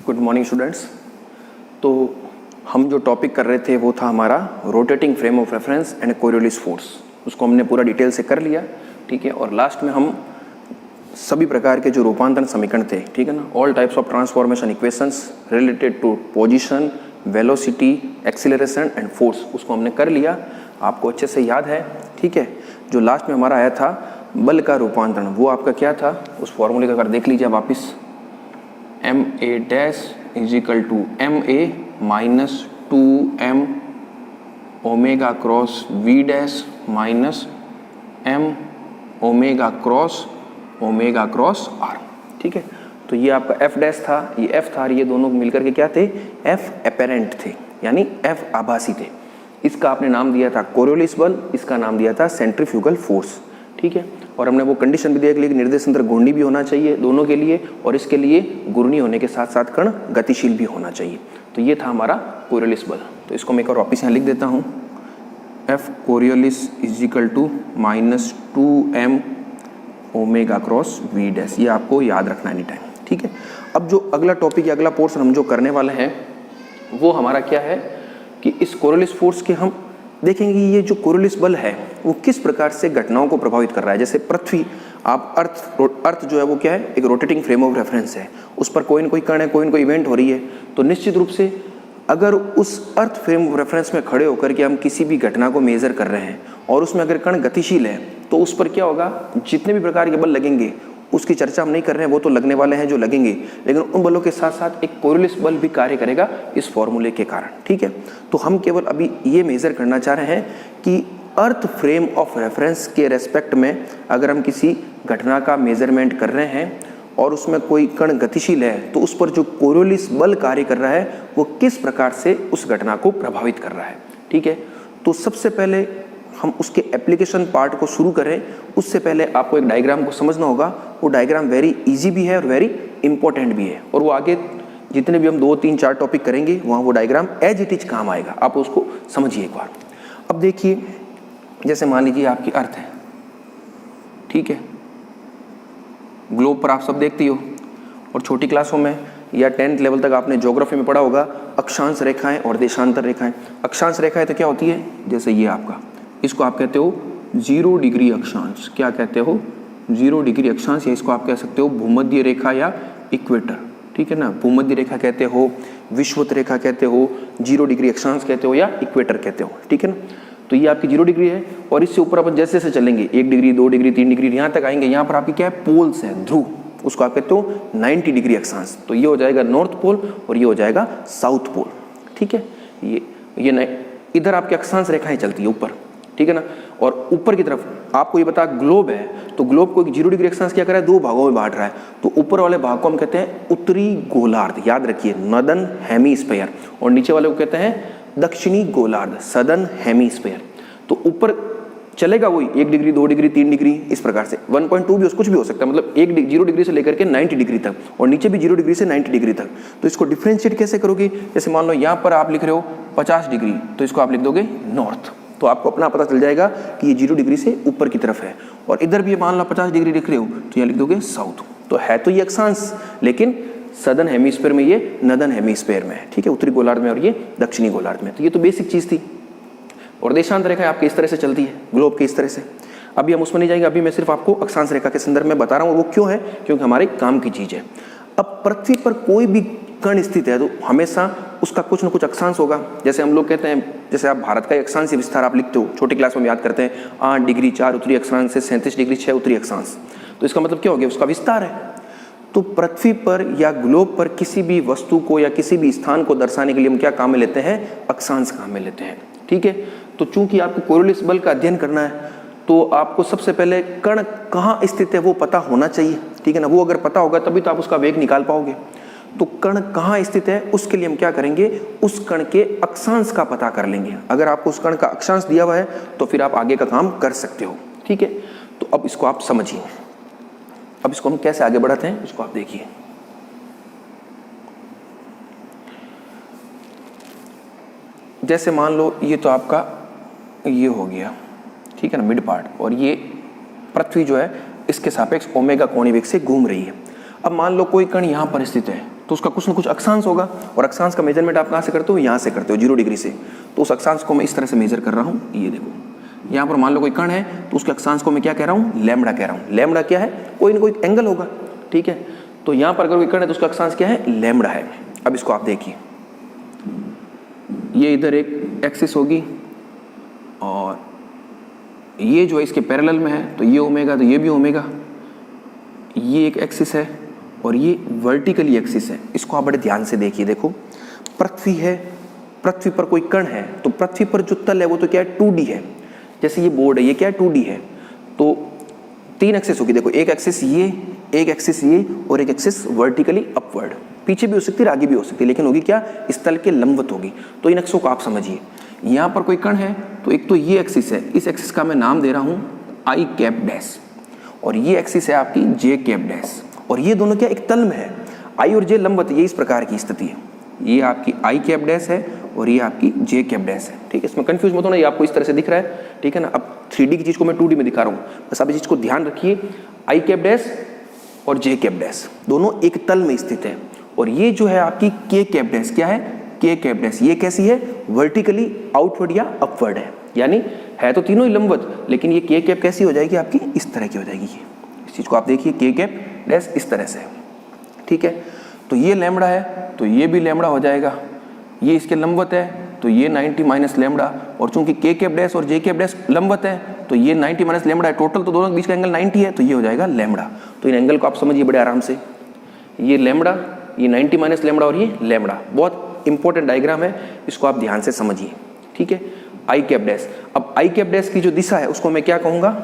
Good morning students. तो हम जो टॉपिक कर रहे थे वो था हमारा rotating frame of reference and Coriolis force. उसको हमने पूरा डिटेल से कर लिया, ठीक है। और लास्ट में हम सभी प्रकार के जो रूपांतरण समीकरण थे, ठीक है ना, all types of transformation equations related to position, velocity, acceleration and force, उसको हमने कर लिया। आपको अच्छे से याद है, ठीक है। जो लास्ट में हमारा आया था बल का रूपांतरण, वो आपका क्या था, उस फॉर्मूले का अगर देख लीजिए वापस, m a dash is equal to m a minus 2m omega cross v dash minus m omega cross r, ठीक है। तो ये आपका f डैश था, ये f था, और ये दोनों मिलकर के क्या थे, f एपेरेंट थे, यानी f आभासी थे। इसका आपने नाम दिया था कोरियोलिस बल, इसका नाम दिया था सेंट्रीफ्यूगल फोर्स, ठीक है। और हमने वो कंडीशन भी देख ली कि निर्देशांतर घूर्णी भी होना चाहिए दोनों के लिए, और इसके लिए घूर्णी होने के साथ साथ कण गतिशील भी होना चाहिए। तो ये था हमारा कोरियोलिस बल। तो इसको मैं एक और वापिस यहाँ लिख देता हूँ, F Coriolis is equal to minus 2m omega cross v dash. ये आपको याद रखना एनी टाइम, ठीक है। अब जो अगला टॉपिक या अगला पोर्शन हम जो करने वाले हैं वो हमारा क्या है कि इस कोरियोलिस फोर्स के हम देखेंगे ये जो कोरियोलिस बल है वो किस प्रकार से घटनाओं को प्रभावित कर रहा है। जैसे पृथ्वी, आप अर्थ जो है वो क्या है, एक रोटेटिंग फ्रेम ऑफ रेफरेंस है, उस पर कोई न कोई कण है, कोई न कोई इवेंट हो रही है। तो निश्चित रूप से अगर उस अर्थ फ्रेम ऑफ रेफरेंस में खड़े होकर के हम किसी भी घटना को मेजर कर रहे हैं और उसमें अगर कण गतिशील है तो उस पर क्या होगा, जितने भी प्रकार के बल लगेंगे उसकी चर्चा हम नहीं कर रहे हैं, वो तो लगने वाले हैं जो लगेंगे, लेकिन उन बलों के साथ साथ एक कोरियोलिस बल भी कार्य करेगा इस फॉर्मूले के कारण, ठीक है। तो हम केवल अभी ये मेजर करना चाह रहे हैं कि अर्थ फ्रेम ऑफ रेफरेंस के रेस्पेक्ट में अगर हम किसी घटना का मेजरमेंट कर रहे हैं और उसमें कोई कण गतिशील है तो उस पर जो कोरियोलिस बल कार्य कर रहा है वो किस प्रकार से उस घटना को प्रभावित कर रहा है, ठीक है। तो सबसे पहले हम उसके एप्लीकेशन पार्ट को शुरू करें उससे पहले आपको एक डायग्राम को समझना होगा। वो डायग्राम वेरी इजी भी है और वेरी इंपॉर्टेंट भी है, और वो आगे जितने भी हम 2, 3, 4 टॉपिक करेंगे वहाँ वो डायग्राम एज इट इज काम आएगा। आप उसको समझिए एक बार। अब देखिए, जैसे मान लीजिए आपकी अर्थ है, ठीक है, ग्लोब पर आप सब देखती हो, और छोटी क्लासों में या 10th लेवल तक आपने ज्योग्राफी में पढ़ा होगा अक्षांश रेखाएं और देशांतर रेखाएं। अक्षांश रेखाएं तो क्या होती है, जैसे ये आपका, इसको आप कहते हो 0 डिग्री अक्षांश। क्या कहते हो, 0 डिग्री अक्षांश, या इसको आप कह सकते हो भूमध्य रेखा या इक्वेटर, ठीक है ना। भूमध्य रेखा कहते हो, विषुवत रेखा कहते हो, 0 डिग्री अक्षांश कहते हो या इक्वेटर कहते हो, ठीक है ना। तो ये आपकी 0 डिग्री है, और इससे ऊपर अपन जैसे जैसे चलेंगे 1 डिग्री, 2 डिग्री, 3 डिग्री, यहाँ तक आएंगे, यहाँ पर आपकी क्या है, पोल्स है, ध्रुव, उसको आप कहते हो 90 डिग्री अक्षांश। तो ये हो जाएगा नॉर्थ पोल और ये हो जाएगा साउथ पोल, ठीक है। ये इधर आपकी अक्षांश रेखाएं चलती है ऊपर, ठीक है ना। और ऊपर की तरफ आपको ये बता, ग्लोब है, तो ग्लोब को 0 डिग्री अक्षांश क्या कर रहा है, 2 भागों में बांट रहा है। तो ऊपर वाले भाग को हम कहते हैं उत्तरी गोलार्ध, याद रखिए, नॉर्दर्न हेमीस्फीयर, और नीचे वाले को कहते हैं दक्षिणी गोलार्ध, सदर्न हेमीस्फीयर। तो ऊपर चलेगा वही 1 डिग्री, 2 डिग्री, 3 डिग्री, इस प्रकार से 1.2 भी कुछ भी हो सकता है, मतलब 0 डिग्री से लेकर के 90 डिग्री तक, और नीचे भी 0 डिग्री से 90 डिग्री तक। तो इसको डिफ्रेंशिएट कैसे करोगे, जैसे मान लो यहाँ पर आप लिख रहे हो 50 डिग्री, तो इसको आप लिख दोगे नॉर्थ, तो आपको अपना पता चल जाएगा कि ये 0 डिग्री से ऊपर की तरफ है। और इधर भी मान लो 50 डिग्री लिख रहे हो तो यहाँ लिख दोगे साउथ। तो है तो ये अक्षांश, लेकिन सदर्न हेमीस्फीयर में, ये नॉर्दर्न हेमीस्फीयर में है, ठीक है, उत्तरी गोलार्ध में, और ये दक्षिणी गोलार्ध में। तो ये तो बेसिक चीज़ थी। और देशांतर रेखा आपकी इस तरह से चलती है, ग्लोब के इस तरह से। अभी हम उसमें नहीं जाएंगे, अभी मैं सिर्फ आपको अक्षांश रेखा के संदर्भ में बता रहा हूँ, वो क्यों है, क्योंकि हमारे काम की चीज़ है। अब पृथ्वी पर कोई भी कण स्थित है तो हमेशा उसका कुछ न कुछ अक्षांश होगा। जैसे हम लोग कहते हैं, जैसे आप भारत का अक्षांश विस्तार आप लिखते हो, छोटी क्लास में याद करते हैं, 8 डिग्री 4 उत्तरी अक्षांश से 37 डिग्री 6 उत्तरी अक्षांश। तो इसका मतलब क्या हो गया, उसका विस्तार है। तो पृथ्वी पर या ग्लोब पर किसी भी वस्तु को या किसी भी स्थान को दर्शाने के लिए हम क्या काम में लेते हैं, अक्षांश काम में लेते हैं, ठीक है। तो चूंकि आपको कोरियोलिस बल का अध्ययन करना है तो आपको सबसे पहले कण कहाँ स्थित है वो पता होना चाहिए, ठीक है ना। वो अगर पता होगा तभी तो आप उसका वेग निकाल पाओगे। तो कण कहाँ स्थित है उसके लिए हम क्या करेंगे, उस कण के अक्षांश का पता कर लेंगे। अगर आपको उस कण का अक्षांश दिया हुआ है तो फिर आप आगे का काम कर सकते हो, ठीक है। तो अब इसको आप समझिए, अब इसको हम कैसे आगे बढ़ाते हैं इसको आप देखिए। जैसे मान लो ये तो आपका ये हो गया, ठीक है ना, मिड पार्ट, और ये पृथ्वी जो है इसके सापेक्ष ओमेगा कोणीय वेग से घूम रही है। अब मान लो कोई कण यहाँ पर स्थित है, तो उसका कुछ ना कुछ अक्षांश होगा, और अक्षांश का मेजरमेंट आप कहाँ से करते हो, यहाँ से करते हो 0 डिग्री से। तो उस अक्षांश को मैं इस तरह से मेजर कर रहा हूँ, ये देखो यहाँ पर मान लो कोई कण है, तो उसके अक्षांश को मैं क्या कह रहा हूँ, लैम्बडा कह रहा हूँ। लैम्बडा क्या है, कोई ना कोई एंगल होगा, ठीक है। तो यहाँ पर अगर कोई कण है तो उसका अक्षांश क्या है, लैम्बडा है। अब इसको आप देखिए, ये इधर एक एक्सिस होगी और ये जो है इसके पैरेलल में है, तो ये ओमेगा, तो ये भी ओमेगा। ये एक एक्सिस है और ये वर्टिकली एक्सिस है। इसको आप बड़े ध्यान से देखिए, देखो पृथ्वी है, पृथ्वी पर कोई कण है, तो पृथ्वी पर जो तल है वो तो क्या है, 2D है। जैसे ये बोर्ड है, ये क्या है, 2D है। तो 3 एक्सिस होगी, देखो एक एक्सिस ये, एक एक्सिस ये, और एक एक्सिस वर्टिकली अपवर्ड। पीछे भी हो सकती है, आगे भी हो सकती है, लेकिन होगी क्या, इस तल के लंबवत होगी। तो इन अक्षों को आप समझिए। यहाँ पर कोई कण है, तो एक तो ये एक्सिस है, इस एक्सिस का मैं नाम दे रहा हूँ आई कैप डैश, और ये एक्सिस है आपकी जे कैप डैश, और ये दोनों क्या एक तल में है, आई और जे लंबवत। ये इस प्रकार की स्थिति है, ये आपकी आई कैप डैश है और ये आपकी जे कैप डैश है, ठीक है। इसमें कंफ्यूज मत होना, ये आपको इस तरह से दिख रहा है, ठीक है ना। अब 3D की चीज़ को मैं 2D में दिखा रहा हूँ, बस आप इस चीज़ को ध्यान रखिए। आई कैप डैश और जे कैप डैश दोनों एक तल में स्थित है, और ये जो है आपकी के कैप डैश क्या है, के कैप डैश, ये कैसी है, वर्टिकली आउटवर्ड या अपवर्ड है, यानी है तो तीनों ही लंबवत, लेकिन ये के कैप कैसी हो जाएगी आपकी, इस तरह की हो जाएगी। ये इस चीज़ को आप देखिए, के कैप डैश इस तरह से, ठीक है। तो ये लैम्बडा है, तो ये भी लैम्बडा हो जाएगा। ये इसके लंबवत है, तो ये 90 माइनस लैम्बडा, और चूंकि के कैप डैश और जे कैप डैश लंबवत है, तो ये 90 माइनस लैम्बडा है। टोटल तो दोनों के बीच का एंगल 90 है, तो ये हो जाएगा लैम्बडा। तो इन एंगल को आप समझिए बड़े आराम से, ये लैम्बडा, ये 90 माइनस लैम्बडा और ये लैम्बडा। बहुत इंपॉर्टेंट डायग्राम है, इसको आप ध्यान से समझिए, ठीक है। आई कैप डैश, अब आई कैप डैश की जो दिशा है उसको मैं क्या कहूँगा,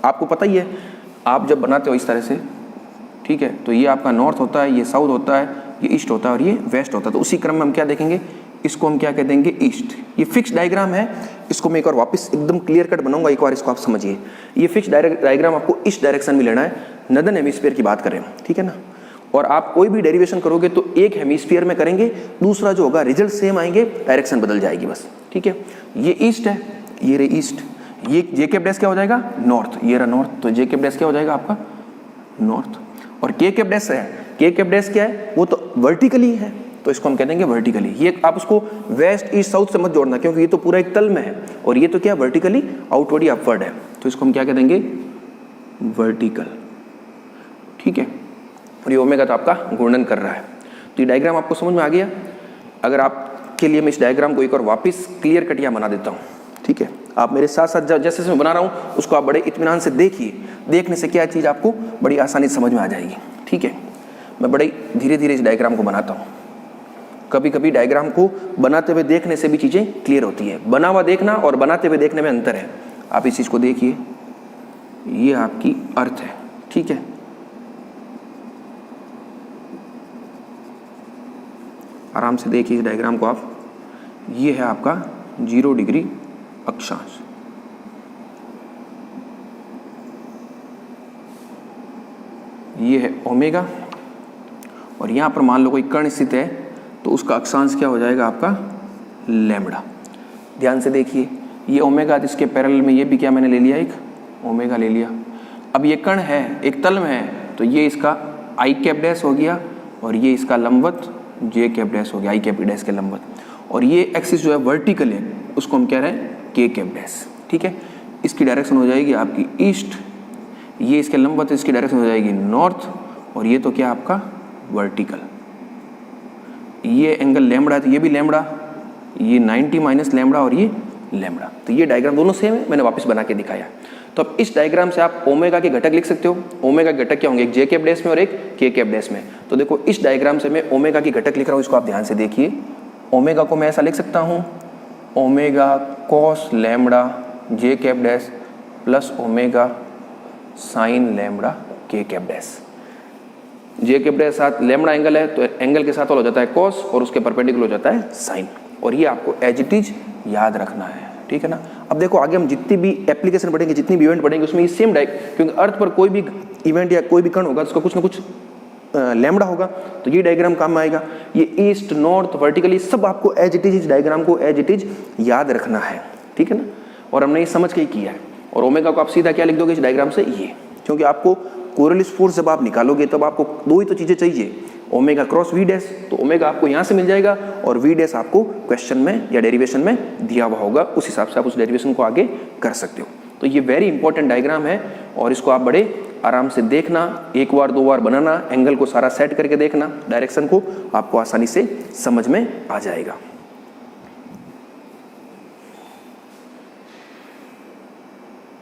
आपको पता ही है। आप जब बनाते हो इस तरह से, ठीक है, तो ये आपका नॉर्थ होता है, ये साउथ होता है, ये ईस्ट होता है और ये वेस्ट होता है। तो उसी क्रम में हम क्या देखेंगे, इसको हम क्या कह देंगे, ईस्ट। ये फिक्स डायग्राम है, इसको मैं एक बार वापस एकदम क्लियर कट बनाऊंगा, एक बार इसको आप समझिए। ये फिक्स डायग्राम आपको इस डायरेक्शन में लेना है, नदर्न हेमिस्फीयर की बात करें, ठीक है ना। और आप कोई भी डेरिवेशन करोगे तो एक हेमिस्फीयर में करेंगे, दूसरा जो होगा रिजल्ट सेम आएंगे, डायरेक्शन बदल जाएगी बस, ठीक है। ये ईस्ट है, ये रे ईस्ट, ये जे कैप डैश क्या हो जाएगा, नॉर्थ, ये रहा नॉर्थ, तो जे कैप डैश क्या हो जाएगा आपका नॉर्थ। और के कैप डैश है, के कैप डैश क्या है, वो तो वर्टिकली है, तो इसको हम कह देंगे वर्टिकली। ये आप उसको वेस्ट ईस्ट साउथ से मत जोड़ना, क्योंकि ये तो पूरा एक तल में है, और ये तो क्या वर्टिकली आउटवर्ड या अपवर्ड है, तो इसको हम क्या कह देंगे, वर्टिकल, ठीक है। और ये ओमेगा तो आपका घूर्णन कर रहा है। तो ये डायग्राम आपको समझ में आ गया। अगर आपके लिए मैं इस डायग्राम को एक और वापस क्लियर कट यहाँ बना देता हूँ, ठीक है। आप मेरे साथ साथ जैसे मैं बना रहा हूँ उसको आप बड़े इत्मीनान से देखिए, देखने से क्या चीज़ आपको बड़ी आसानी से समझ में आ जाएगी, ठीक है। मैं बड़े धीरे धीरे इस डायग्राम को बनाता हूँ। कभी कभी डायग्राम को बनाते हुए देखने से भी चीज़ें क्लियर होती है, बना हुआ देखना और बनाते हुए देखने में अंतर है। आप इस चीज़ को देखिए, ये आपकी अर्थ है, ठीक है। आराम से देखिए इस डायग्राम को आप, ये है आपका 0 डिग्री अक्षांश, ये है ओमेगा, और यहाँ पर मान लो कोई कण स्थित है, तो उसका अक्षांश क्या हो जाएगा आपका लैम्बडा। ध्यान से देखिए, ये ओमेगा, इसके पैरेलल में ये भी क्या मैंने ले लिया, एक ओमेगा ले लिया। अब ये कण है, एक तल में है, तो ये इसका आई कैप डैश हो गया, और ये इसका लंबवत जे कैप डैश हो गया, आई कैप डैश के लंबवत। और ये एक्सिस जो है वर्टिकल है, उसको हम कह रहे हैं के कैप डैश, ठीक है। इसकी डायरेक्शन हो जाएगी आपकी ईस्ट, ये इसके लंबवत, इसकी डायरेक्शन हो जाएगी नॉर्थ, और ये तो क्या आपका वर्टिकल। ये एंगल लैम्बडा है, तो ये भी लैम्बडा, ये 90 माइनस लैम्बडा और ये लैम्बडा। तो ये डायग्राम दोनों सेम है, मैंने वापस बना के दिखाया। तो अब इस डायग्राम से आप ओमेगा के घटक लिख सकते हो। ओमेगा के घटक क्या होंगे, एक जे कैप डैश में और एक के कैप डैश में। तो देखो इस डायग्राम से मैं ओमेगा के घटक लिख रहा हूँ, इसको आप ध्यान से देखिए। ओमेगा को मैं ऐसा लिख सकता हूँ, omega cos lambda j cap dash plus omega sine lambda k cap dash. J cap dash साथ लैम्बडा एंगल है, तो एंगल के साथ हो जाता है कॉस, और उसके परपेंडिकुलर हो जाता है साइन। और ये आपको एज इट इज याद रखना है, ठीक है ना। अब देखो आगे हम जितनी भी एप्लीकेशन पढ़ेंगे, जितनी भी इवेंट पढ़ेंगे, उसमें ये सेम क्योंकि अर्थ पर कोई भी इवेंट या कोई भी कण होगा, उसका कुछ ना कुछ लैम्बडा होगा, तो ये डायग्राम काम में आएगा। ये ईस्ट नॉर्थ वर्टिकली सब आपको एज इट इज, इस डायग्राम को एज इट इज याद रखना है, ठीक है ना। और हमने ये समझ के ही किया है। और ओमेगा को आप सीधा क्या लिख दोगे इस डायग्राम से, ये, क्योंकि आपको कोरियोलिस फोर्स जब आप निकालोगे तब आपको दो ही तो चीज़ें चाहिए, ओमेगा क्रॉस वी डैश, तो ओमेगा आपको यहाँ से मिल जाएगा और वी डैश आपको क्वेश्चन में या डेरिवेशन में दिया हुआ होगा, उस हिसाब से आप उस डेरिवेशन को आगे कर सकते हो। तो ये वेरी इंपॉर्टेंट डायग्राम है और इसको आप बड़े आराम से देखना, एक बार दो बार बनाना, एंगल को सारा सेट करके देखना, डायरेक्शन को आपको आसानी से समझ में आ जाएगा।